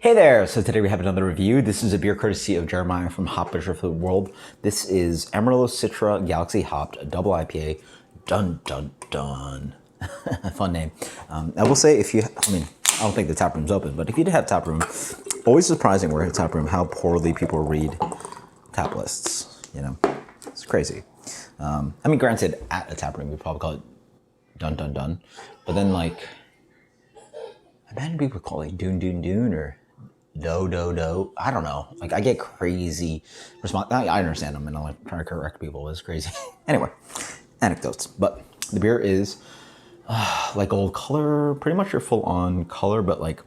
Hey there! So today we have another review. This is a beer courtesy of Jeremiah from Hop Butcher for the World. This is Amarillo Citra Galaxy Hopped Double IPA. Dun dun dun. Fun name. I will say I don't think the tap room's open, but if you did have tap room, always surprising where at tap room how poorly people read tap lists. You know, it's crazy. Granted, at a tap room, we'd probably call it dun dun dun, but then like, imagine people call it dune dune dune or do. I don't know. Like, I get crazy response. I understand them and I'm like trying to correct people. It's crazy. Anyway, anecdotes. But the beer is like gold color, pretty much your full on color, but like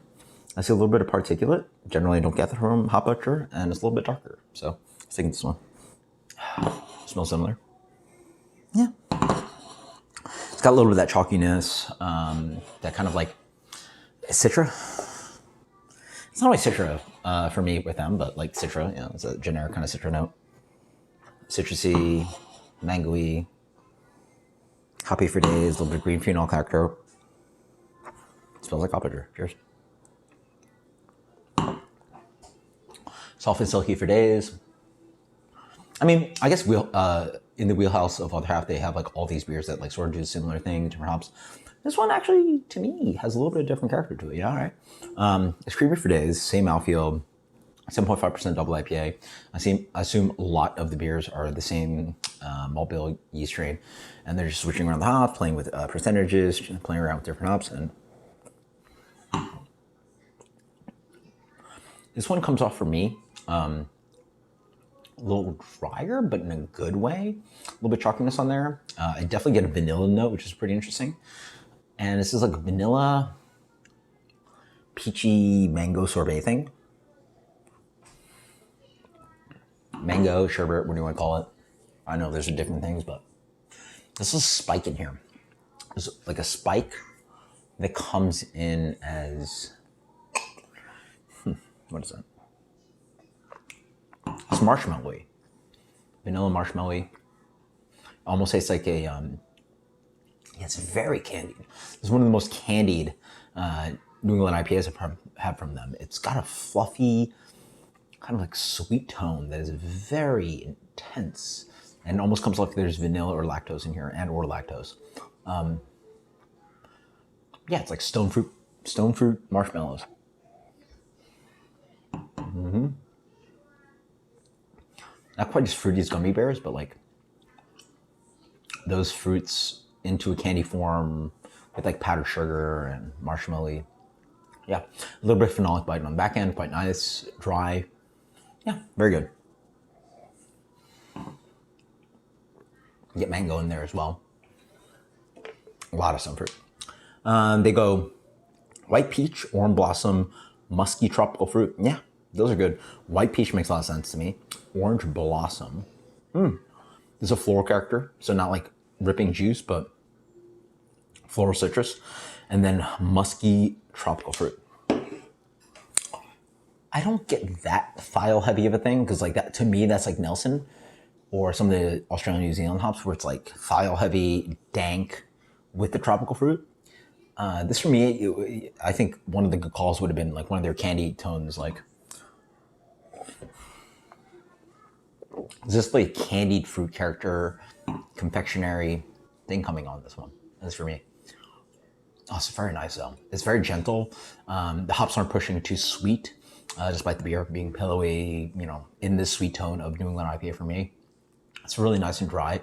I see a little bit of particulate. Generally, I don't get that from Hop Butcher, and it's a little bit darker. So I was thinking this one smells similar. Yeah. It's got a little bit of that chalkiness, that kind of like Citra. It's not really Citra for me with them, but like Citra, you know, it's a generic kind of Citra note. Citrusy, mangoey, hoppy for days, a little bit of green phenol character. It smells like Hop Butcher. Cheers. Soft and silky for days. I mean, I guess in the wheelhouse of Other Half, they have like all these beers that like sort of do similar things, different hops. This one actually, to me, has a little bit of different character to it. Yeah, all right. It's creamy for days, same mouthfeel, 7.5% double IPA. I assume a lot of the beers are the same malt bill yeast strain, and they're just switching around the hops, playing with percentages, playing around with different hops. And this one comes off for me a little drier, but in a good way. A little bit chalkiness on there. I definitely get a vanilla note, which is pretty interesting. And this is like a vanilla, peachy mango sorbet thing. Mango, sherbet, what do you want to call it? I know there's different things, but this is a spike in here. There's like a spike that comes in as, what is that? It's marshmallowy. Vanilla marshmallowy. Almost tastes like a, it's very candied. It's one of the most candied New England IPAs I've had from them. It's got a fluffy, kind of like sweet tone that is very intense, and it almost comes like there's vanilla or lactose in here, and or lactose. Yeah, it's like stone fruit marshmallows. Not quite as fruity as gummy bears, but like those fruits into a candy form with like powdered sugar and marshmallow. Yeah, a little bit of phenolic bite on the back end, quite nice, dry. Yeah, very good. Get mango in there as well. A lot of sun fruit. They go white peach, orange blossom, musky tropical fruit. Yeah, those are good. White peach makes a lot of sense to me. Orange blossom. There's a floral character, so not like ripping juice, but floral citrus. And then musky tropical fruit. I don't get that thiol heavy of a thing, because like that, to me, that's like Nelson or some of the Australian New Zealand hops where it's like thiol heavy, dank with the tropical fruit. This for me, I think one of the good calls would have been like one of their candy tones, like, is this like candied fruit character, confectionery thing coming on this one? That's for me. Oh, it's very nice though. It's very gentle. The hops aren't pushing too sweet, despite the beer being pillowy, you know, in this sweet tone of New England IPA for me. It's really nice and dry.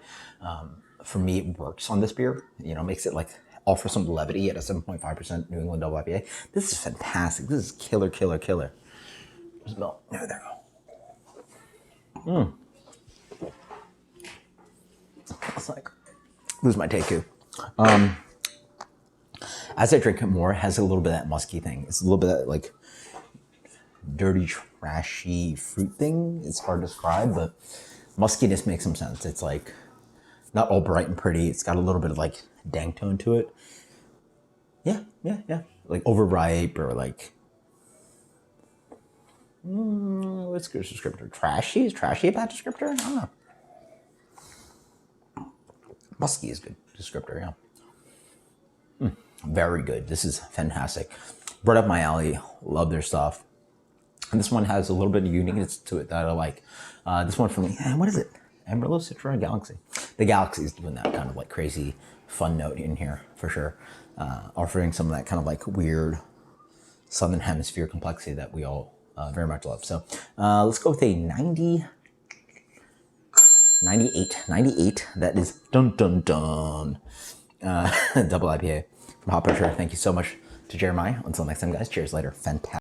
For me, it works on this beer. You know, makes it like offer some levity at a 7.5% New England double IPA. This is fantastic. This is killer. Smell. There we go. It's like, lose my take too. As I drink it more, it has a little bit of that musky thing. It's a little bit of that like dirty, trashy fruit thing. It's hard to describe, but muskiness makes some sense. It's like not all bright and pretty. It's got a little bit of like dank tone to it. Yeah. Like overripe or like, what's a good descriptor? Trashy? Is trashy a bad descriptor? I don't know. Musky is a good descriptor, yeah. Very good. This is fantastic. Right up my alley. Love their stuff. And this one has a little bit of uniqueness to it that I like. This one from, what is it? Amarillo, Citra, Galaxy. The Galaxy is doing that kind of like crazy fun note in here for sure. Offering some of that kind of like weird Southern Hemisphere complexity that we all very much love. So let's go with a 98. That is dun dun dun. Double IPA from Hop Pusher. Thank you so much to Jeremiah. Until next time, guys. Cheers later. Fantastic.